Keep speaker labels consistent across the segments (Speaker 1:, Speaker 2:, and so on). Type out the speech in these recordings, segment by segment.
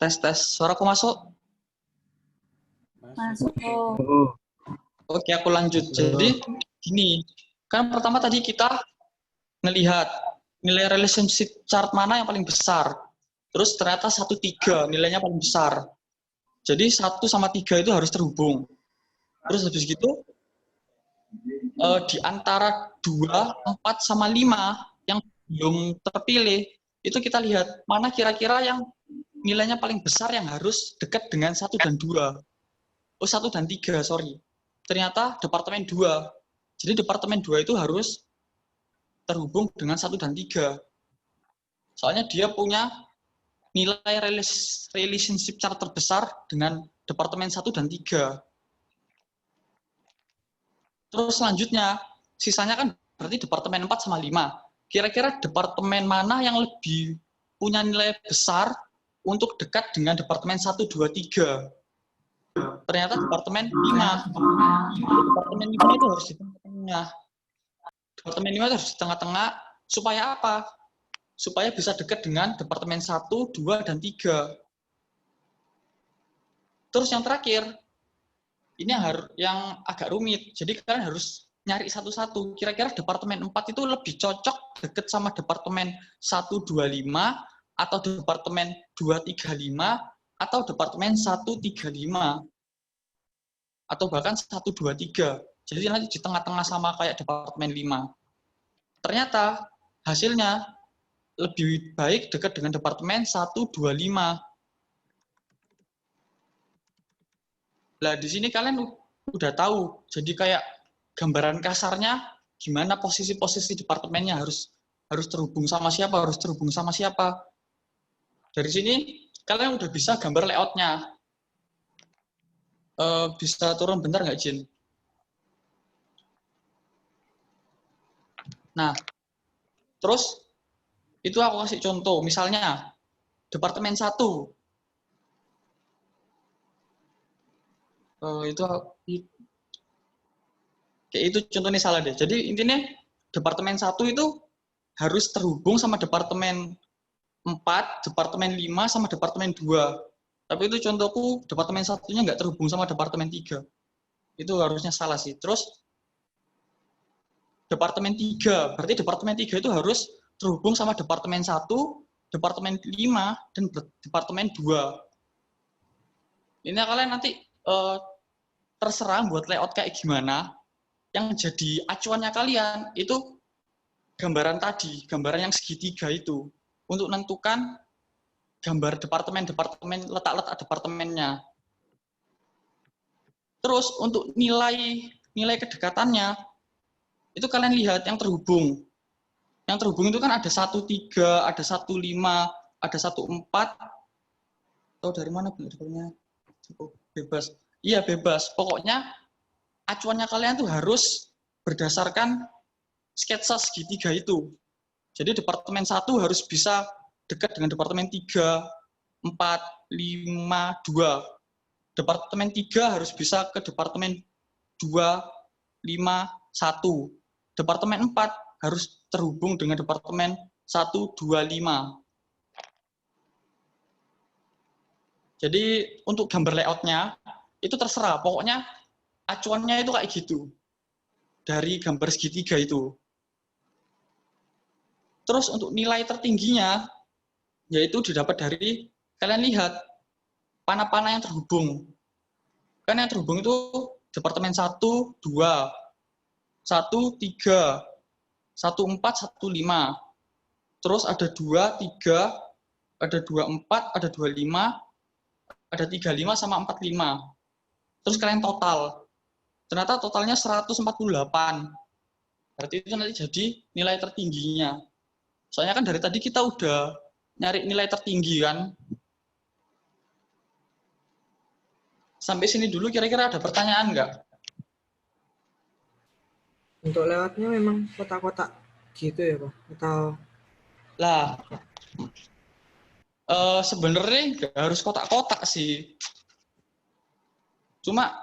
Speaker 1: Tes. Suaraku masuk?
Speaker 2: Masuk.
Speaker 1: Oke, aku lanjut. Jadi, gini. Kan pertama tadi kita ngelihat nilai relationship chart mana yang paling besar. Terus ternyata 1,3 nilainya paling besar. Jadi 1 sama 3 itu harus terhubung. Terus habis gitu, di antara 2, 4, sama 5 yang belum terpilih, itu kita lihat mana kira-kira yang nilainya paling besar yang harus dekat dengan 1 dan 2. Oh, 1 dan 3, sorry. Ternyata departemen 2. Jadi departemen 2 itu harus terhubung dengan 1 dan 3. Soalnya dia punya nilai relationship chart terbesar dengan departemen 1 dan 3. Terus selanjutnya, sisanya kan berarti departemen 4 sama 5. Kira-kira departemen mana yang lebih punya nilai besar untuk dekat dengan departemen 1, 2, 3? Ternyata departemen 5. Jadi departemen 5 itu harus di tengah-tengah. Departemen 5 itu harus di tengah-tengah supaya apa? Supaya bisa dekat dengan departemen 1, 2, dan 3. Terus yang terakhir, ini yang agak rumit. Jadi kalian harus nyari satu-satu. Kira-kira departemen 4 itu lebih cocok dekat sama departemen 125 atau departemen 235 atau departemen 135 atau bahkan 123. Jadi nanti di tengah-tengah sama kayak departemen 5. Ternyata hasilnya lebih baik dekat dengan departemen 125. Nah, di sini kalian udah tahu. Jadi kayak gambaran kasarnya gimana posisi-posisi departemennya harus terhubung sama siapa, harus terhubung sama siapa. Dari sini kalian udah bisa gambar layoutnya. Bisa turun bentar nggak, Jin? Nah, terus itu aku kasih contoh. Misalnya departemen 1. Itu kayak itu contohnya salah deh. Jadi intinya departemen 1 itu harus terhubung sama departemen 4, departemen 5, sama departemen 2. Tapi itu contohku departemen 1-nya nggak terhubung sama departemen 3. Itu harusnya salah sih. Terus departemen 3, berarti departemen 3 itu harus terhubung sama departemen 1, departemen 5, dan departemen 2. Ini kalian nanti terserah buat layout kayak gimana. Yang jadi acuannya kalian itu gambaran tadi, gambaran yang segitiga itu. Untuk menentukan gambar departemen, letak-letak departemennya. Terus untuk nilai kedekatannya, itu kalian lihat yang terhubung. Yang terhubung itu kan ada 1,3, ada 1,5, ada 1,4. Tahu dari mana benar-benarnya? Bebas. Iya, bebas. Pokoknya acuannya kalian tuh harus berdasarkan sketsa segitiga itu. Jadi departemen 1 harus bisa dekat dengan departemen 3, 4, 5, 2. Departemen 3 harus bisa ke departemen 2, 5, 1. Departemen 4 harus terhubung dengan departemen 1, 2, 5. Jadi untuk gambar layoutnya itu terserah. Pokoknya acuannya itu kayak gitu. Dari gambar segitiga itu. Terus untuk nilai tertingginya, yaitu didapat dari, kalian lihat, panah-panah yang terhubung. Kan yang terhubung itu departemen 1, 2, 1, 3, 1, 4, 1, 5. Terus ada 2, 3, ada 2, 4, ada 2, 5, ada 3, 5, sama 4, 5. Terus kalian total. Ternyata totalnya 148. Berarti itu nanti jadi nilai tertingginya. Soalnya kan dari tadi kita udah nyari nilai tertinggi kan. Sampai sini dulu kira-kira ada pertanyaan nggak?
Speaker 3: Untuk lewatnya memang kotak-kotak gitu ya Pak? Atau
Speaker 1: Lah, sebenarnya nggak harus kotak-kotak sih. Cuma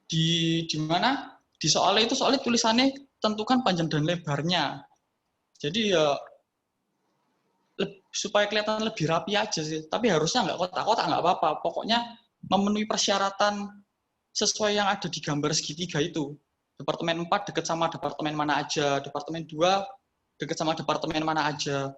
Speaker 1: di mana? Di soalnya tulisannya tentukan panjang dan lebarnya. Jadi ya supaya kelihatan lebih rapi aja sih. Tapi harusnya nggak kotak-kotak, nggak apa-apa. Pokoknya memenuhi persyaratan sesuai yang ada di gambar segitiga itu. Departemen 4 dekat sama departemen mana aja, departemen 2 dekat sama departemen mana aja.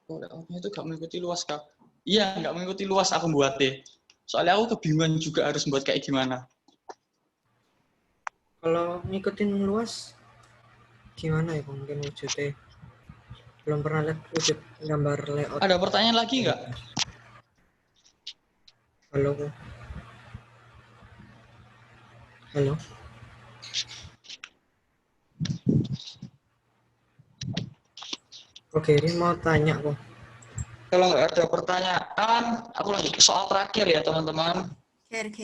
Speaker 1: Oh, layoutnya itu nggak mengikuti luas, Kak. Iya, nggak mengikuti luas aku buatnya. Soalnya aku kebingungan juga harus buat kayak gimana.
Speaker 3: Kalau ngikutin luas gimana ya Kok? Mungkin wujudnya belum pernah lihat wujud gambar layout.
Speaker 1: Ada pertanyaan lagi nggak?
Speaker 3: Halo Kok. Halo. Oke, ini mau tanya Kok.
Speaker 1: Kalau nggak ada pertanyaan, aku lanjut ke soal terakhir ya, teman-teman.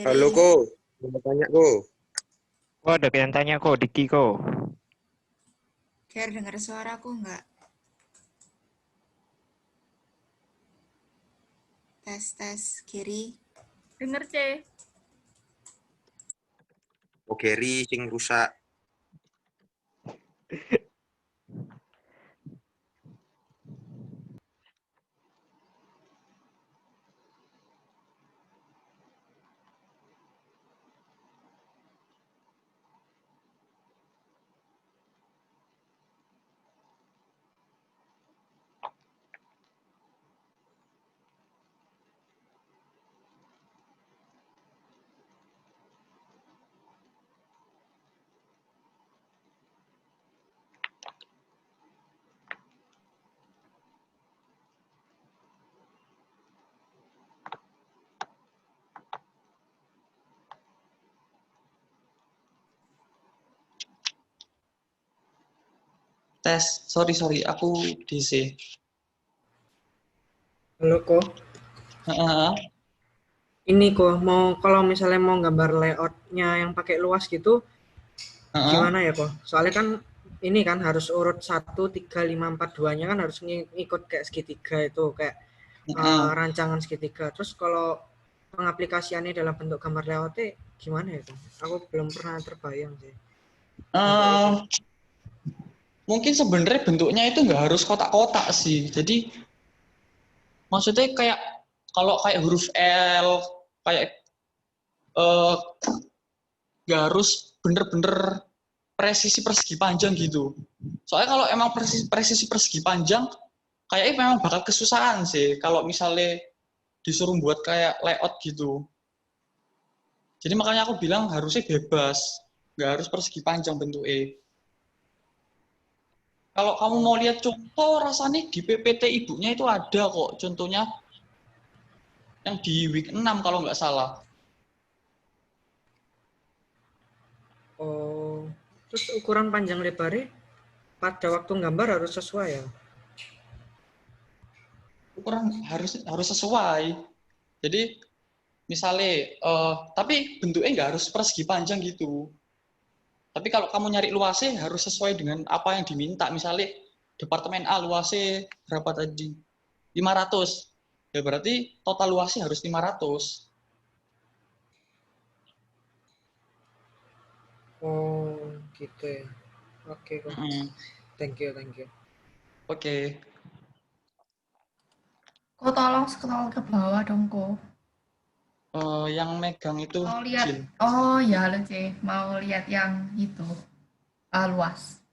Speaker 2: Halo, Ko. Mau tanya, Ko.
Speaker 4: Oh, ada yang tanya kok, Diki kok.
Speaker 5: Ker, dengar suaraku nggak? Tes, kiri.
Speaker 6: Denger, C.
Speaker 2: Oh, Gary sing rusak.
Speaker 1: Tes, sorry, aku DC.
Speaker 3: Halo Kok.
Speaker 1: Heeh.
Speaker 3: Ini Kok, mau kalau misalnya mau gambar layoutnya yang pakai luas gitu, gimana ya Kok? Soalnya kan ini kan harus urut 1, 3, 5, 4, 2-nya kan harus ngikut kayak segitiga itu, kayak rancangan segitiga. Terus kalau pengaplikasiannya dalam bentuk gambar layoutnya gimana ya Kok? Aku belum pernah terbayang sih.
Speaker 1: Mungkin sebenarnya bentuknya itu nggak harus kotak-kotak sih. Jadi maksudnya kayak kalau kayak huruf L, kayak nggak harus bener-bener presisi persegi panjang gitu. Soalnya kalau emang presisi persegi panjang, kayaknya memang bakal kesusahan sih kalau misalnya disuruh buat kayak layout gitu. Jadi makanya aku bilang harusnya bebas, nggak harus persegi panjang bentuknya. Kalau kamu mau lihat contoh, rasanya di PPT ibunya itu ada kok contohnya yang di week 6 kalau nggak salah.
Speaker 3: Oh, terus ukuran panjang lebarnya pada waktu gambar harus sesuai ya?
Speaker 1: Ukuran harus sesuai. Jadi misalnya, tapi bentuknya nggak harus persegi panjang gitu. Tapi kalau kamu nyari luasnya harus sesuai dengan apa yang diminta. Misalnya departemen A luasnya berapa tadi? 500. Ya berarti total luasnya harus 500.
Speaker 3: Oh, gitu ya. Oke Kok. Thank you.
Speaker 1: Oke.
Speaker 6: Kok tolong scroll ke bawah dong, kok.
Speaker 1: Yang megang itu
Speaker 6: Mau lihat.
Speaker 1: Jin.
Speaker 6: Oh, ya lo, C. Mau lihat yang itu. Luas.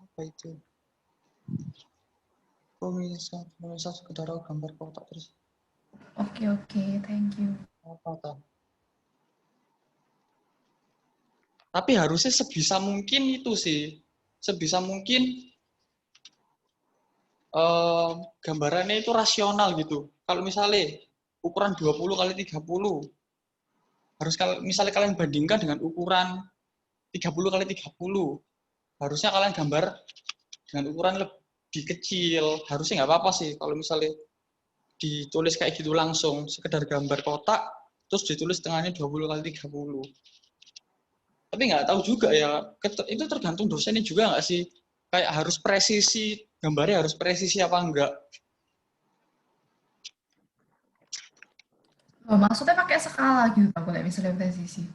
Speaker 1: Apa itu? Pemirsa sekedar gambar kotak terus.
Speaker 6: Oke, thank you.
Speaker 1: Apa tak? Tapi harusnya sebisa mungkin itu sih. Sebisa mungkin gambarannya itu rasional gitu. Kalau misalnya ukuran 20 kali 30, harus misalnya kalian bandingkan dengan ukuran 30 kali 30, harusnya kalian gambar dengan ukuran lebih kecil. Harusnya nggak apa-apa sih kalau misalnya ditulis kayak gitu langsung, sekedar gambar kotak, terus ditulis tengahnya 20 kali 30. Tapi nggak tahu juga ya, itu tergantung dosennya juga nggak sih? Kayak harus presisi, gambarnya harus presisi apa enggak?
Speaker 6: Oh, maksudnya pakai skala gitu aku lihat misalnya presisi.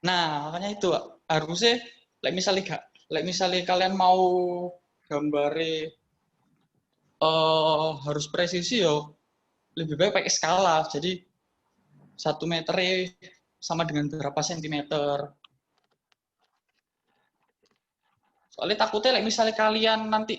Speaker 1: Nah, makanya itu harusnya misalnya kalian mau gambare harus presisi yo lebih baik pakai skala. Jadi 1 meter sama dengan berapa sentimeter. Soalnya takutnya misalnya kalian nanti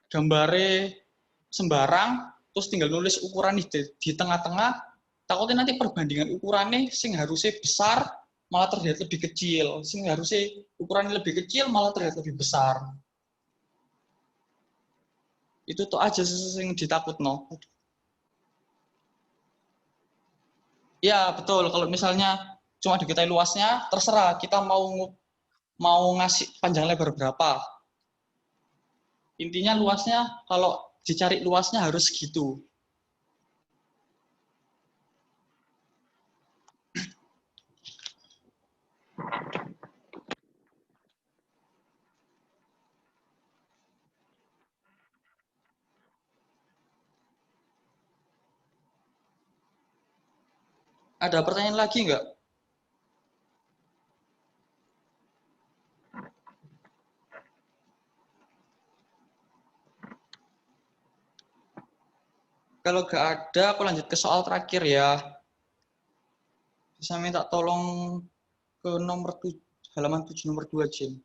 Speaker 1: gambare sembarang terus tinggal nulis ukuran di tengah-tengah, takutnya nanti perbandingan ukurannya sing harusnya besar malah terlihat lebih kecil, sing harusnya ukurannya lebih kecil malah terlihat lebih besar. Itu tuh aja sing ditakutno. Ya betul, kalau misalnya cuma diketahui luasnya, terserah kita mau ngasih panjang lebar berapa. Intinya luasnya, kalau dicari luasnya harus gitu. Ada pertanyaan lagi nggak? Kalau nggak ada, aku lanjut ke soal terakhir ya. Bisa minta tolong ke halaman 7 nomor 2, Jin.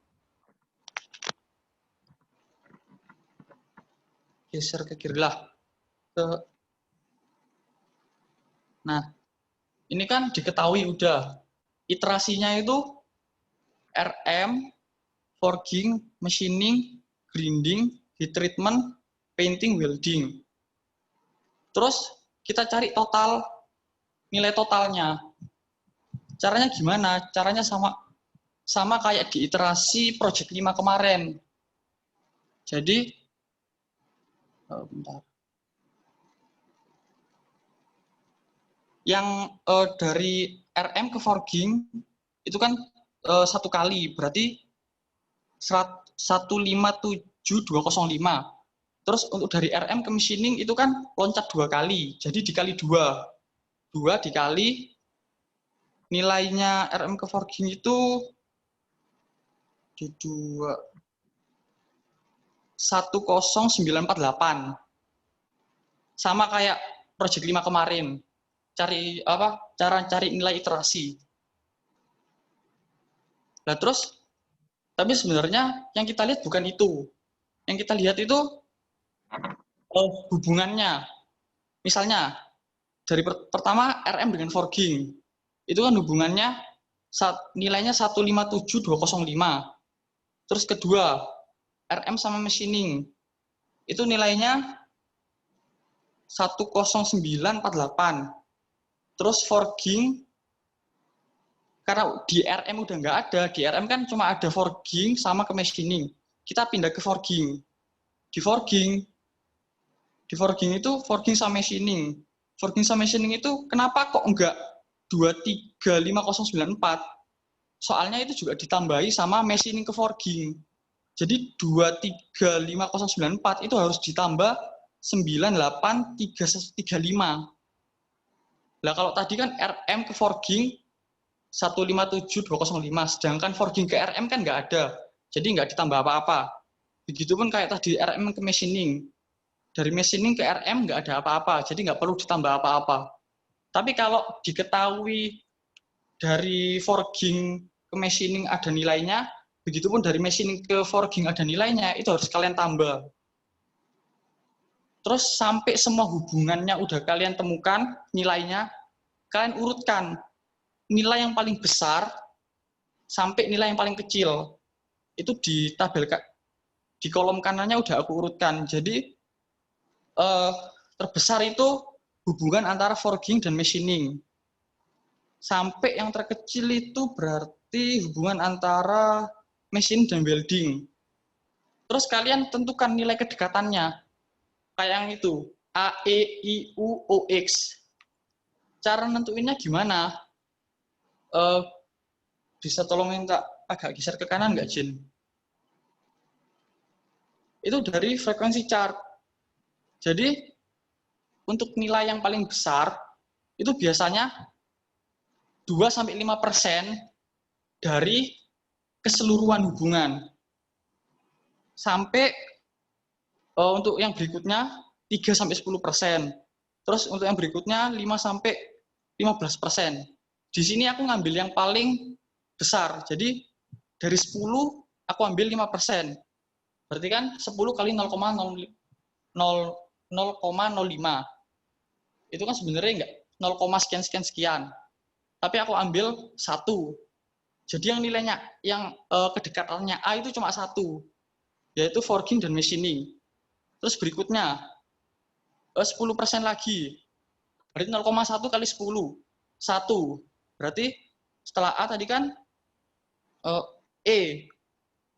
Speaker 1: Geser ke kiri lah. Nah, ini kan diketahui udah. Iterasinya itu RM, forging, machining, grinding, heat treatment, painting, welding. Terus kita cari nilai totalnya. Caranya gimana? Caranya sama kayak di iterasi project 5 kemarin. Jadi bentar. Yang dari RM ke forging itu kan 1 kali, berarti 157.205. Terus untuk dari RM ke machining itu kan loncat 2 kali, jadi dikali 2. 2 dikali nilainya RM ke forging itu di 2 10948. Sama kayak project 5 kemarin. Cara cari nilai iterasi. Nah, terus tapi sebenarnya yang kita lihat bukan itu. Yang kita lihat itu hubungannya. Misalnya dari pertama RM dengan forging. Itu kan hubungannya nilainya 157.205. Terus kedua, RM sama machining. Itu nilainya 10948. Terus forging, karena di RM udah nggak ada, di RM kan cuma ada forging sama ke machining. Kita pindah ke forging. Di forging itu forging sama machining. Forging sama machining itu kenapa kok enggak 235094? Soalnya itu juga ditambahi sama machining ke forging. Jadi 235094 itu harus ditambah 98335. Nah, kalau tadi kan RM ke forging 157.205, sedangkan forging ke RM kan nggak ada. Jadi nggak ditambah apa-apa. Begitupun kayak tadi RM ke machining. Dari machining ke RM nggak ada apa-apa, jadi nggak perlu ditambah apa-apa. Tapi kalau diketahui dari forging ke machining ada nilainya, begitupun dari machining ke forging ada nilainya, itu harus kalian tambah. Terus sampai semua hubungannya udah kalian temukan nilainya, kalian urutkan nilai yang paling besar sampai nilai yang paling kecil. Itu di tabel di kolom kanannya udah aku urutkan. Jadi terbesar itu hubungan antara forging dan machining. Sampai yang terkecil itu berarti hubungan antara mesin dan welding. Terus kalian tentukan nilai kedekatannya. Kayak yang itu, A, E, I, U, O, X. Cara nentuinnya gimana? Bisa tolong minta agak geser ke kanan nggak, Jin? Itu dari frekuensi chart. Jadi, untuk nilai yang paling besar, itu biasanya 2-5% dari keseluruhan hubungan. Sampai untuk yang berikutnya 3-10%. Terus untuk yang berikutnya 5-15%. Di sini aku ngambil yang paling besar. Jadi dari 10 aku ambil 5%. Berarti kan 10 kali 0,05. Itu kan sebenarnya enggak 0, sekian. Tapi aku ambil 1. Jadi yang nilainya, yang kedekatannya A itu cuma 1. Yaitu forging dan machining. Terus berikutnya 10% lagi. Berarti 0,1 kali 10. 1. Berarti setelah A tadi kan E.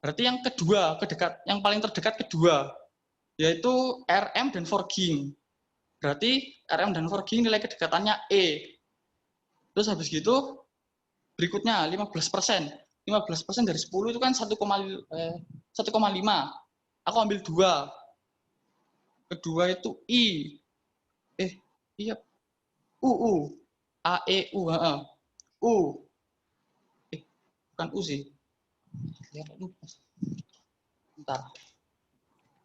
Speaker 1: Berarti yang kedua, yang paling terdekat kedua, yaitu RM dan forging. Berarti RM dan forging nilai kedekatannya E. Terus habis gitu, berikutnya 15%. 15% dari 10 itu kan 1,5. Aku ambil 2. Kedua itu I. Iya. UU. AEU. U. Bukan U sih. Bentar.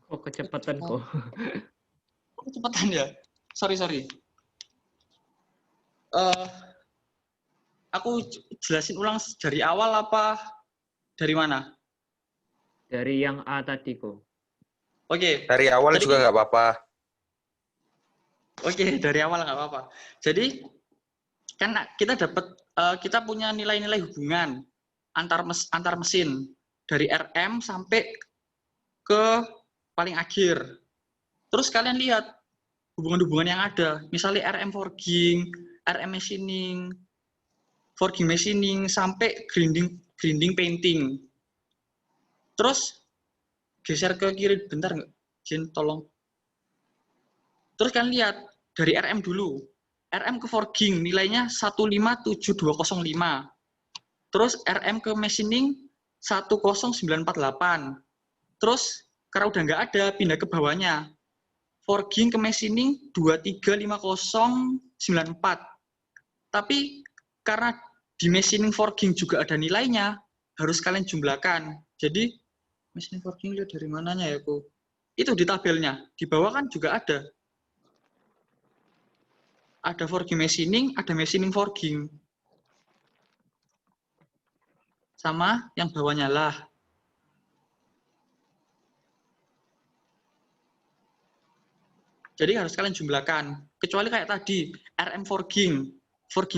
Speaker 7: Oh, kecepatan kok.
Speaker 1: Kecepatan ya? Sorry. Aku jelasin ulang dari awal apa dari mana?
Speaker 7: Dari yang A tadi kok.
Speaker 1: Oke.
Speaker 2: Dari awal
Speaker 1: Tadi
Speaker 2: juga nggak apa-apa.
Speaker 1: Oke, dari awal nggak apa-apa. Jadi kan kita punya nilai-nilai hubungan antar mesin dari RM sampai ke paling akhir. Terus kalian lihat hubungan-hubungan yang ada, misalnya RM forging, RM machining, forging machining sampai grinding painting. Terus geser ke kiri bentar nggak? Jin, tolong. Terus kalian lihat dari RM dulu. RM ke forging nilainya 157.205. Terus RM ke machining 10948. Terus karena udah nggak ada, pindah ke bawahnya. Forging ke machining 235094. Tapi karena di machining forging juga ada nilainya, harus kalian jumlahkan. Jadi machining forging lihat dari mananya ya, Bu? Itu di tabelnya. Di bawah kan juga ada. Ada forging machining, ada machining forging. Sama yang bawahnya lah. Jadi harus kalian jumlahkan. Kecuali kayak tadi, RM forging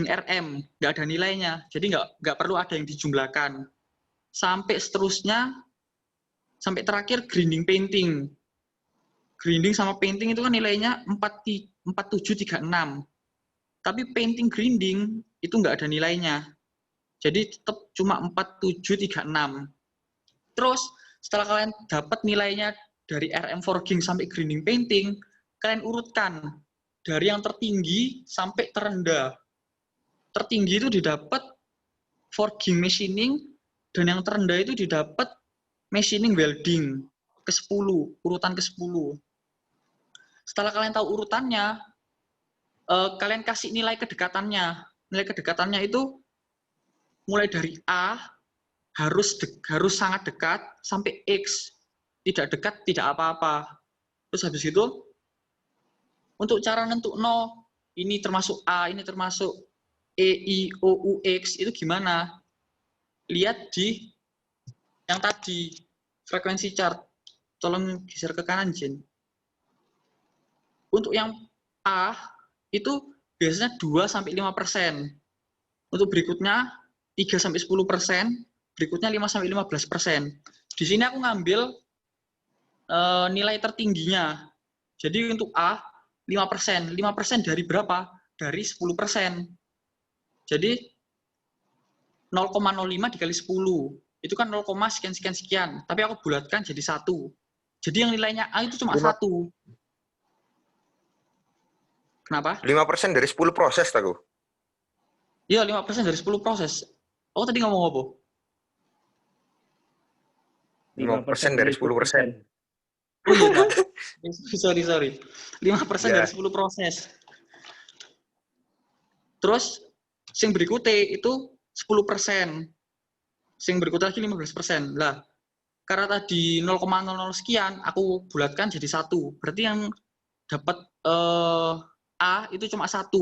Speaker 1: RM, nggak ada nilainya. Jadi nggak perlu ada yang dijumlahkan. Sampai seterusnya, sampai terakhir grinding painting. Grinding sama painting itu kan nilainya 4736. Tapi painting grinding itu nggak ada nilainya. Jadi tetap cuma 4736. Terus setelah kalian dapat nilainya dari RM forging sampai grinding painting, kalian urutkan dari yang tertinggi sampai terendah. Tertinggi itu didapat forging machining, dan yang terendah itu didapat machining welding ke-10, urutan ke-10. Setelah kalian tahu urutannya, kalian kasih nilai kedekatannya. Nilai kedekatannya itu mulai dari A harus sangat dekat sampai X. Tidak dekat, tidak apa-apa. Terus habis itu untuk cara nentuk no, ini termasuk A, ini termasuk E, I, O, U, X, itu gimana? Lihat di yang tadi, frekuensi chart. Tolong geser ke kanan, Jen. Untuk yang A, itu biasanya 2-5%. Untuk berikutnya 3-10%, berikutnya 5-15%. Di sini aku ngambil nilai tertingginya. Jadi untuk A 5%. 5% dari berapa? Dari 10%. Jadi 0,05 dikali 10. Itu kan 0, sekian. Tapi aku bulatkan jadi 1. Jadi yang nilainya A itu cuma 1. Kenapa?
Speaker 2: 5% dari 10 proses, aku.
Speaker 1: Iya, 5% dari 10 proses. Oh, tadi ngomong apa?
Speaker 2: 5% dari 10%.
Speaker 1: Oh iya, Pak. Sorry. 5% dari 10 proses. Terus sing berikutnya itu 10%. Sing berikutnya lagi 15%. Lah, karena tadi 0,00 sekian, aku bulatkan jadi 1. Berarti yang dapat A itu cuma 1.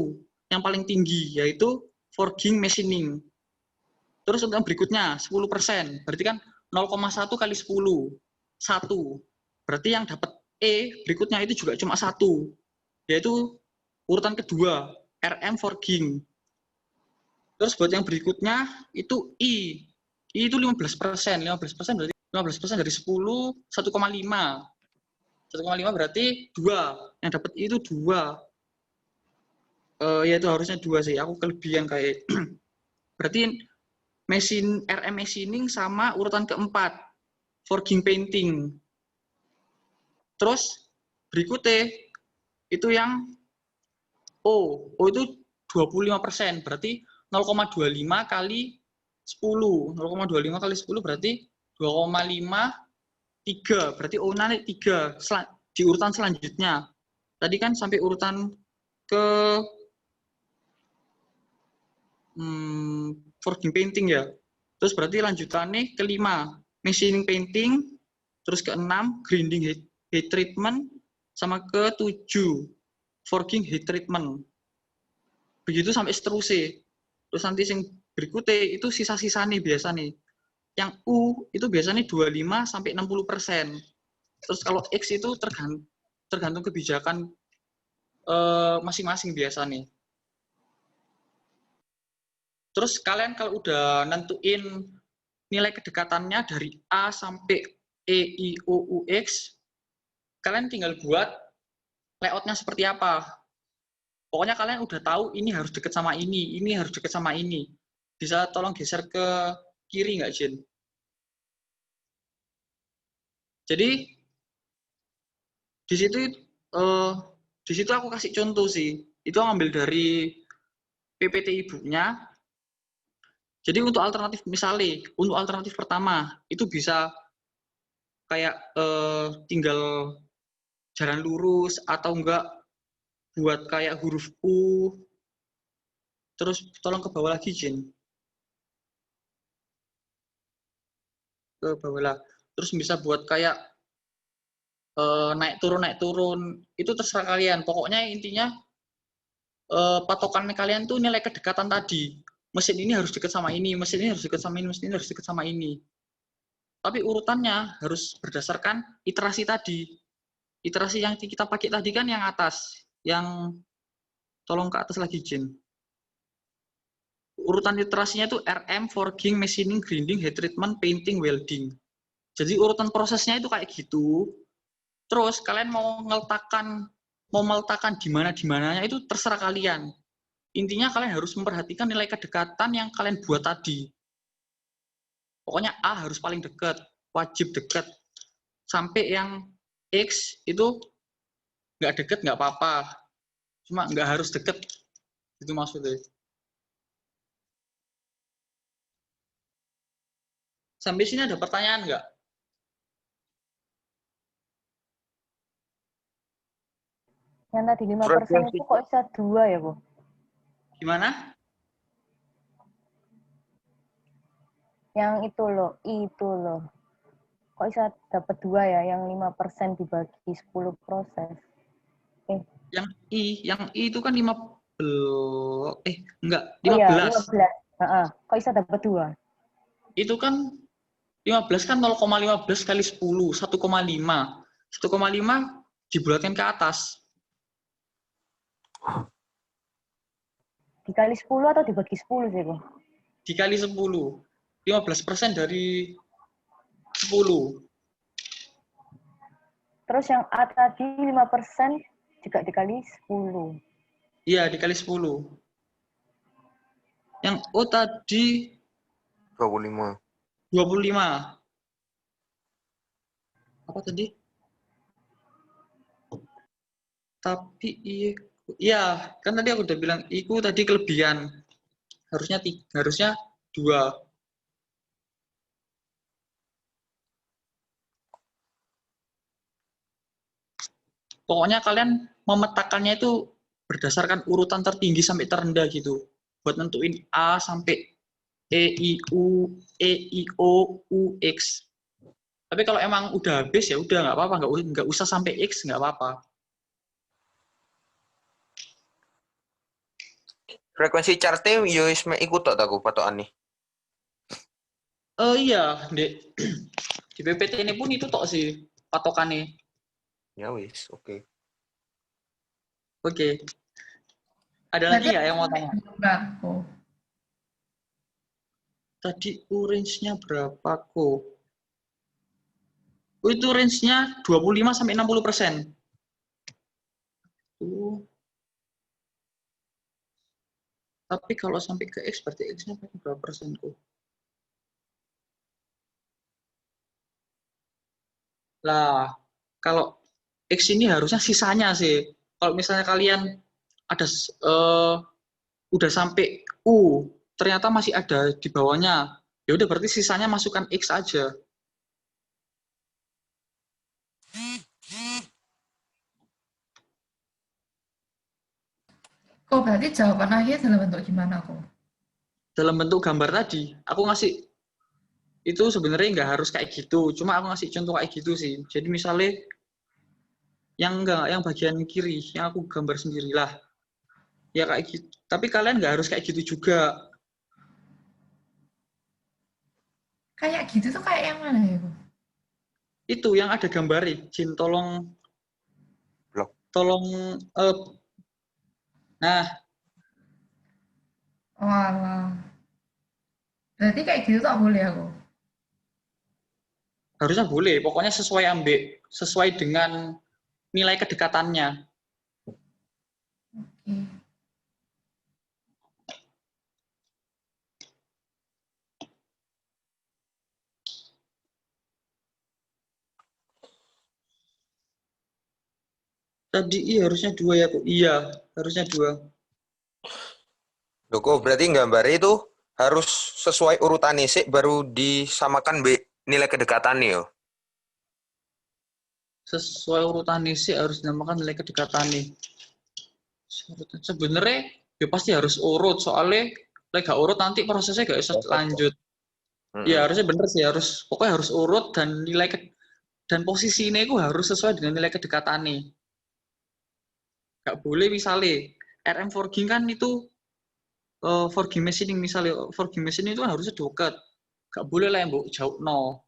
Speaker 1: Yang paling tinggi, yaitu forging machining. Terus untuk yang berikutnya, 10%. Berarti kan 0,1 kali 10. 1. Berarti yang dapat E berikutnya itu juga cuma 1. Yaitu urutan kedua, RM forging. Terus buat yang berikutnya, itu I. I itu 15%. 15% berarti 15% dari 10, 1,5. 1,5 berarti 2. Yang dapat I itu 2. Ya itu harusnya 2 sih. Aku kelebihan kayak. Berarti RM machining sama urutan keempat, forging painting. Terus berikutnya itu yang O. O itu 25%. Berarti 0,25 kali 10. 0,25 kali 10 berarti 2,5, 3. Berarti O naik 3 di urutan selanjutnya. Tadi kan sampai urutan ke forging painting ya. Terus berarti lanjutannya kelima, machining painting. Terus keenam, grinding heat treatment. Sama ke-7, forging heat treatment. Begitu sampai seterusnya. Terus nanti yang berikutnya itu sisa-sisa nih biasa nih. Yang U itu biasanya 25 sampai 60%. Terus kalau X itu tergantung kebijakan masing-masing biasa nih. Terus kalian kalau udah nentuin nilai kedekatannya dari A sampai E, I, O, U, X, kalian tinggal buat layoutnya seperti apa. Pokoknya kalian udah tahu ini harus deket sama ini harus deket sama ini. Bisa tolong geser ke kiri nggak, Jin? Jadi di situ aku kasih contoh sih. Itu ngambil dari PPT ibunya. Jadi untuk alternatif misalnya, untuk alternatif pertama itu bisa kayak tinggal jalan lurus atau enggak buat kayak huruf U. Terus tolong ke bawah lagi, Jin. Ke bawah lah. Terus bisa buat kayak naik turun. Itu terserah kalian. Pokoknya intinya patokan kalian tuh nilai kedekatan tadi. Mesin ini harus dekat sama ini, mesin ini harus dekat sama ini, mesin ini harus dekat sama ini. Tapi urutannya harus berdasarkan iterasi tadi. Iterasi yang kita pakai tadi kan yang atas. Yang tolong ke atas lagi, Jin. Urutan iterasinya itu RM, forging, machining, grinding, heat treatment, painting, welding. Jadi urutan prosesnya itu kayak gitu. Terus kalian mau meletakkan di mana-nya itu terserah kalian. Intinya kalian harus memperhatikan nilai kedekatan yang kalian buat tadi. Pokoknya A harus paling dekat, wajib dekat. Sampai yang X itu nggak deket nggak apa-apa. Cuma nggak harus deket. Itu maksudnya. Sampai sini ada pertanyaan nggak?
Speaker 8: Yang tadi 5% itu kok bisa 2 ya, Bu?
Speaker 1: Gimana?
Speaker 8: Yang itu loh, I itu loh. Kok bisa dapat 2 ya? Yang 5% dibagi 10 proses.
Speaker 1: Yang I itu kan 15. Enggak, 15.
Speaker 8: Oh ya, 15. Kok bisa dapat 2?
Speaker 1: Itu kan 15 kan 0,15 kali 10, 1,5. 1,5 dibulatkan ke atas.
Speaker 8: Dikali 10 atau dibagi 10 sih, Bu?
Speaker 1: Dikali 10. 15% dari 10.
Speaker 8: Terus yang A tadi 5% juga dikali 10.
Speaker 1: Iya, dikali 10. Yang O tadi
Speaker 2: 25.
Speaker 1: 25. Apa tadi? Tapi iya, kan tadi aku udah bilang iku tadi kelebihan. Harusnya 2. Pokoknya kalian memetakannya itu berdasarkan urutan tertinggi sampai terendah gitu. buat nentuin A sampai E, I, U, E, I, O, U, X. Tapi kalau emang udah habis ya udah nggak apa-apa, nggak usah sampai X nggak apa-apa.
Speaker 2: Frekuensi chart-e yo wis mek iku tok aku patokane.
Speaker 1: Iya, Dek. Di PPT ini pun itu tok sih patokannya.
Speaker 2: Ya wis, oke.
Speaker 1: Oke. Ada lagi
Speaker 6: Berarti
Speaker 1: nggak yang mau
Speaker 6: sampai
Speaker 1: tanya?
Speaker 6: berapa kok?
Speaker 1: Tadi range-nya berapa kok? Itu range-nya 25 sampai 60%. Tapi kalau sampai ke X berarti X-nya berapa persen kok? Lah, kalau X ini harusnya sisanya sih. Kalau misalnya kalian ada udah sampai U, ternyata masih ada di bawahnya. Ya udah berarti sisanya masukkan X aja.
Speaker 6: Kok berarti jawaban akhir dalam bentuk gimana kok?
Speaker 1: Dalam bentuk gambar tadi, aku ngasih itu sebenarnya nggak harus kayak gitu. Cuma aku ngasih contoh kayak gitu sih. Jadi misalnya yang bagian kiri, yang aku gambar sendirilah. Ya kayak gitu. Tapi kalian nggak harus kayak gitu juga.
Speaker 6: Kayak gitu tuh kayak yang mana ya kok?
Speaker 1: Itu yang ada gambarnya. Jin,
Speaker 2: Blok.
Speaker 1: tolong nah,
Speaker 6: Walah. Berarti kayak gitu tak boleh aku.
Speaker 1: harusnya boleh. Pokoknya sesuai dengan nilai kedekatannya.
Speaker 6: Oke.
Speaker 1: Tadi iya harusnya 2 ya, Bu. Iya, harusnya 2.
Speaker 2: Loh kok berarti gambarnya itu harus sesuai urutan sih baru disamakan nilai kedekatannya yo.
Speaker 1: Sesuai urutan isi harus dinamakan nilai kedekatan nih. Sebenarnya ya pasti harus urut, soalnya gak urut nanti prosesnya gak bisa lanjut. Ya harusnya bener sih, pokoknya harus urut dan dan posisi ini itu harus sesuai dengan nilai kedekatan nih. Gak boleh misalnya RM forging kan itu forging machining misalnya forging machining itu kan harusnya dekat. Gak boleh lah yang jauh no.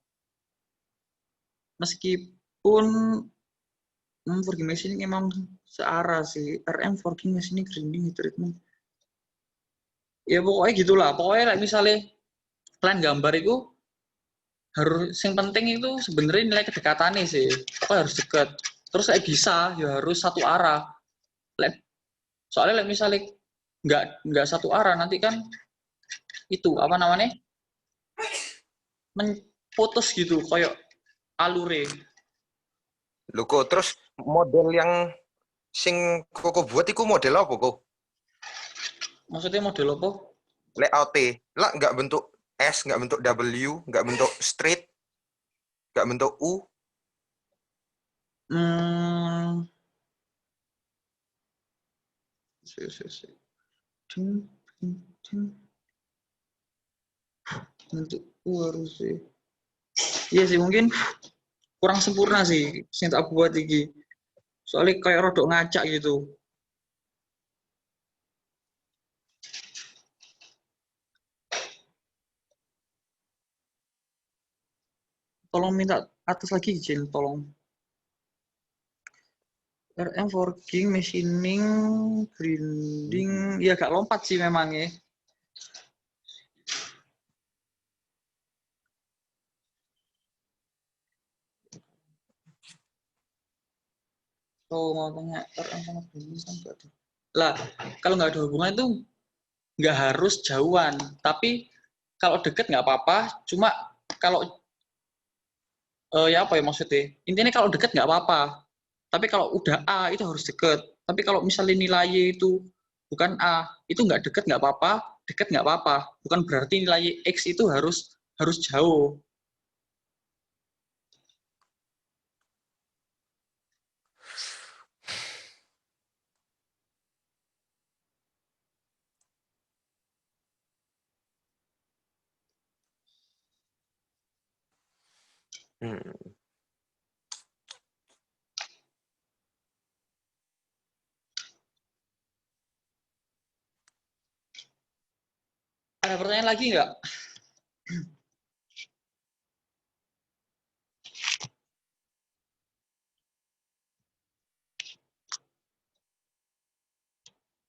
Speaker 1: Meskipun forging machining emang searah sih. RM forging machining grinding heat treatment. Ya pokoknya gitulah. Pokoknya like, misalnya kalian gambar itu harus yang penting itu sebenarnya nilai kedekatannya sih. Pokoknya harus dekat. Terus kayak bisa ya harus satu arah. Soalnya like, misalnya nggak satu arah nanti kan itu apa namanya putus gitu kayak alure.
Speaker 2: Loh kok terus model yang sing koko buat iku model apa kok?
Speaker 1: Maksudnya model apa?
Speaker 2: Layout lah nggak bentuk S, nggak bentuk W, nggak bentuk straight, nggak bentuk U.
Speaker 1: Bentuk U harus sih. Iya sih mungkin kurang sempurna sih sing tak buat iki. Soalnya kayak rodok ngacak gitu. Tolong minta atas lagi izin, tolong. RM forging, machining, grinding, ya gak lompat sih memang ya. Oh, mau tanya RM sama grinding kan gak ada. Lah, kalau nggak ada hubungan itu nggak harus jauhan. Tapi kalau deket nggak apa-apa. Cuma kalau ya apa ya maksudnya? Intinya kalau deket nggak apa-apa. Tapi kalau udah A itu harus deket. Tapi kalau misalnya nilai itu bukan A, itu nggak deket nggak apa-apa, deket nggak apa-apa. Bukan berarti nilai X itu harus jauh.
Speaker 2: Hmm.
Speaker 1: Ada pertanyaan lagi nggak?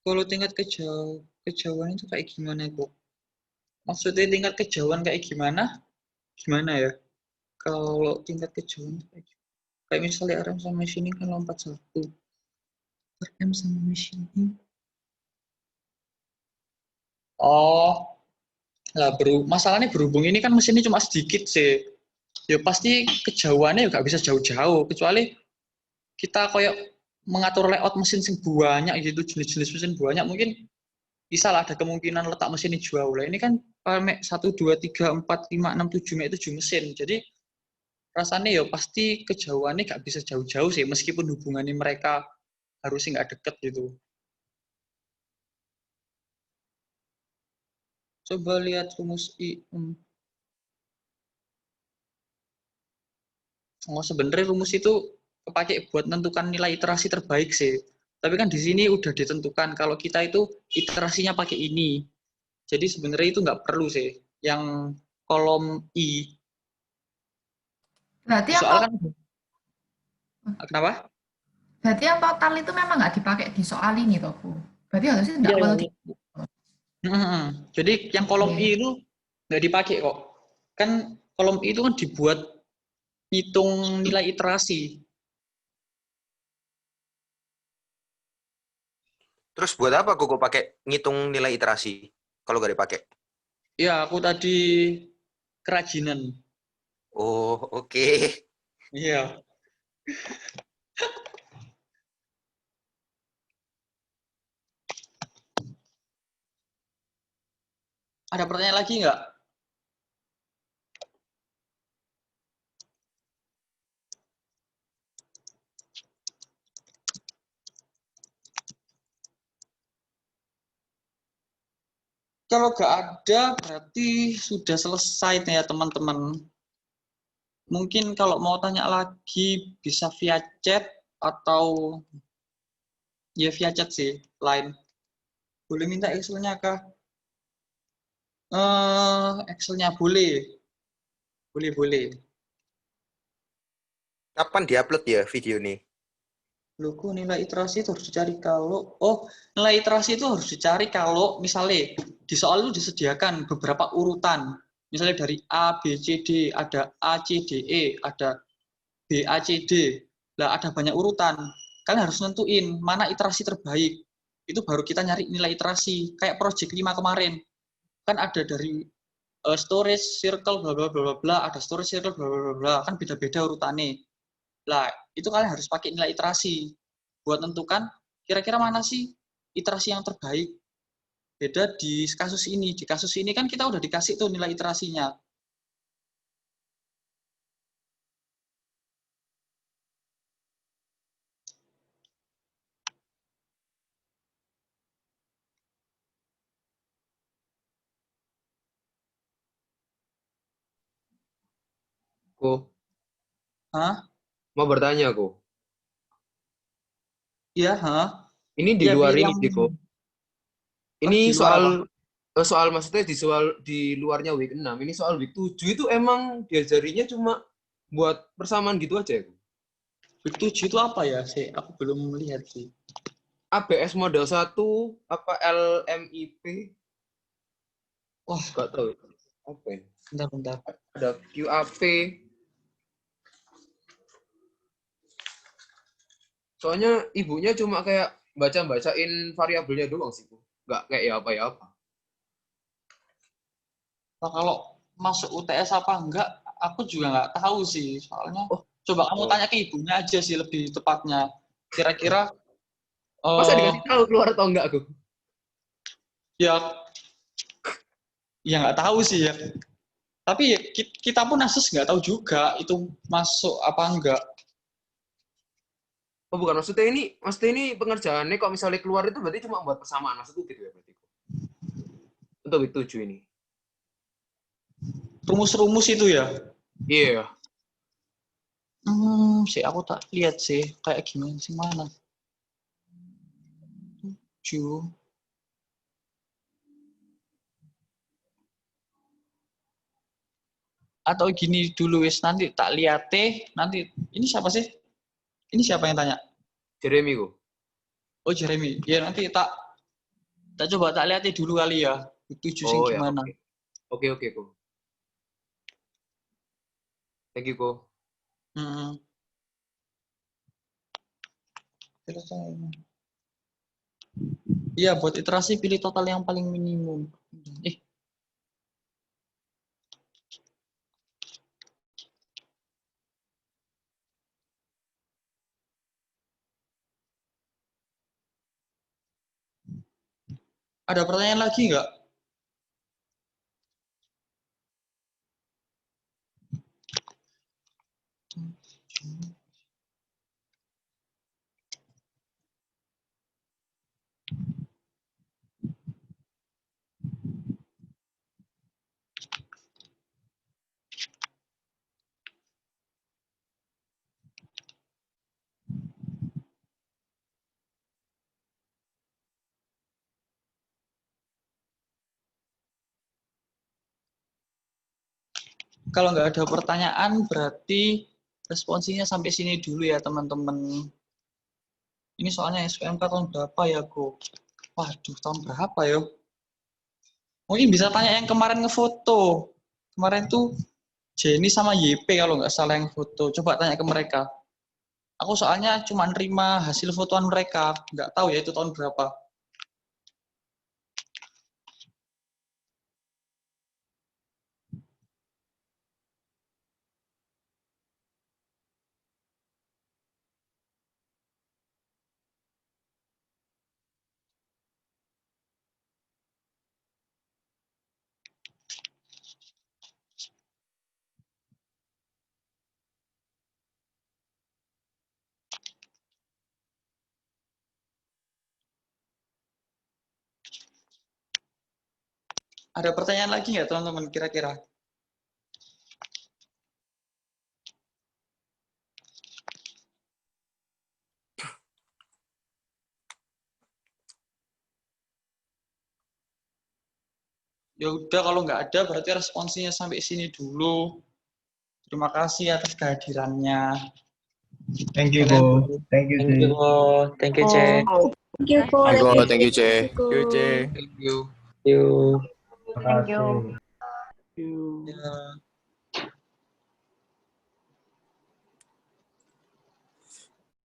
Speaker 1: Kalau tingkat kejauhan itu kayak gimana kok? Maksudnya tingkat kejauhan kayak gimana? Gimana ya? Kalau tingkat kejauhan itu kayak misalnya RM sama sini kan lompat 1. RM sama sini. Oh, lah masalahnya berhubung ini kan mesinnya cuma sedikit sih. Ya pasti kejauhannya nggak bisa jauh-jauh. Kecuali kita kayak mengatur layout mesin sing banyak gitu, jenis-jenis mesin banyak, mungkin bisa lah ada kemungkinan letak mesin ini jauh. Lah ini kan 1, 2, 3, 4, 5, 6, 7, 7 mesin. Jadi rasanya ya pasti kejauhannya nggak bisa jauh-jauh sih, meskipun hubungannya mereka harusnya nggak deket gitu. Coba lihat rumus I. Oh, sebenarnya rumus itu kepake buat menentukan nilai iterasi terbaik sih. Tapi kan di sini udah ditentukan kalau kita itu iterasinya pakai ini. Jadi sebenarnya itu nggak perlu sih. Yang kolom I.
Speaker 6: Berarti yang
Speaker 1: Soal kan, kenapa?
Speaker 6: berarti yang total itu memang nggak dipakai di soal ini toh, Bu. Berarti harusnya nggak
Speaker 1: Iya,
Speaker 6: perlu
Speaker 1: iya. Jadi yang kolom I itu nggak dipakai kok. Kan kolom I itu kan dibuat hitung nilai iterasi.
Speaker 2: Terus buat apa kok pakai ngitung nilai iterasi kalau nggak dipakai?
Speaker 1: Ya, aku tadi kerajinan.
Speaker 2: Oh, oke.
Speaker 1: Iya. Ada pertanyaan lagi nggak? Kalau nggak ada, berarti sudah selesai nih ya teman-teman. Mungkin kalau mau tanya lagi bisa via chat atau ya via chat sih, line. Boleh minta Excel-nya kah? Excel-nya boleh. Boleh.
Speaker 2: Kapan diupload ya video ini?
Speaker 1: Logo nilai iterasi itu harus dicari kalau nilai iterasi itu harus dicari kalau misalnya di soal itu disediakan beberapa urutan. Misalnya dari A, B, C, D, ada A, C, D, E, ada B, A, C, D. Lah ada banyak urutan. Kalian harus nentuin mana iterasi terbaik. Itu baru kita nyari nilai iterasi. Kayak project 5 kemarin. Kan ada dari storage, circle, bla bla bla bla, ada storage, circle, bla bla bla, kan beda-beda urutannya. Lah, itu kalian harus pakai nilai iterasi buat tentukan kira-kira mana sih iterasi yang terbaik. Beda di kasus ini. Di kasus ini kan kita udah dikasih tuh nilai iterasinya.
Speaker 9: Ko,
Speaker 1: Hah?
Speaker 9: mau bertanya, Ko.
Speaker 1: Iya, hah?
Speaker 9: Ini di
Speaker 1: Ya,
Speaker 9: luar
Speaker 1: pilih
Speaker 9: ini
Speaker 1: yang
Speaker 9: sih, Ko.
Speaker 1: di
Speaker 9: Ini
Speaker 1: luar apa?
Speaker 9: soal maksudnya di luarnya week 6. Ini soal week 7 itu emang diajarinya cuma buat persamaan gitu aja, Ko.
Speaker 1: Week 7 itu apa ya sih? Aku belum melihat sih.
Speaker 9: ABS model 1 apa LMIP?
Speaker 1: Wah,
Speaker 9: Enggak tahu. Apa ya?
Speaker 1: bentar.
Speaker 9: Ada QAP. Soalnya ibunya cuma kayak bacain variabelnya doang sih, Ko. Enggak kayak ya apa.
Speaker 1: Nah, kalau masuk UTS apa enggak, aku juga nggak tahu sih. Soalnya,
Speaker 9: Oh,
Speaker 1: coba kamu
Speaker 9: oh.
Speaker 1: tanya ke ibunya aja sih lebih tepatnya. Kira-kira,
Speaker 9: Masa dikasih tahu keluar atau enggak, Ko?
Speaker 1: ya nggak tahu sih ya. Tapi ya, kita pun Asus nggak tahu juga itu masuk apa enggak.
Speaker 9: Oh bukan, maksudnya ini pengerjaannya kok misalnya keluar itu berarti cuma buat persamaan, maksudku gitu ya berarti. Untuk week 7 ini.
Speaker 1: Rumus-rumus itu ya.
Speaker 9: Iya.
Speaker 1: Aku tak lihat sih kayak gimana sih mana. 7. Atau gini dulu wis nanti tak lihat nanti ini siapa sih? Ini siapa yang tanya?
Speaker 9: Jeremy kok.
Speaker 1: Oh Jeremy. Ya nanti tak coba tak lihat dulu kali ya. 7 sing
Speaker 9: Oh ya,
Speaker 1: gimana.
Speaker 9: oke kok. Thank you kok.
Speaker 1: Iya, buat iterasi pilih total yang paling minimum. Ada pertanyaan lagi nggak? Kalau nggak ada pertanyaan, berarti responsinya sampai sini dulu ya, teman-teman. Ini soalnya SPMK tahun berapa ya, Go? Waduh, tahun berapa ya? Mungkin bisa tanya yang kemarin ngefoto. Kemarin tuh Jenny sama YP kalau nggak salah yang foto. Coba tanya ke mereka. Aku soalnya cuma nerima hasil fotoan mereka. Nggak tahu ya itu tahun berapa. Ada pertanyaan lagi nggak, teman-teman, kira-kira? Ya udah, kalau nggak ada berarti responsinya sampai sini dulu. Terima kasih atas kehadirannya.
Speaker 10: Thank you, Ko. Thank you,
Speaker 7: Thank you,
Speaker 10: Ci.
Speaker 7: Ko. Thank you, Ce.
Speaker 5: Thank you, Ko.
Speaker 2: Thank you,
Speaker 5: Thank you,
Speaker 2: Ce.
Speaker 5: Ko.
Speaker 9: Thank you.
Speaker 7: Thank you.
Speaker 10: Terima kasih.
Speaker 1: Ya.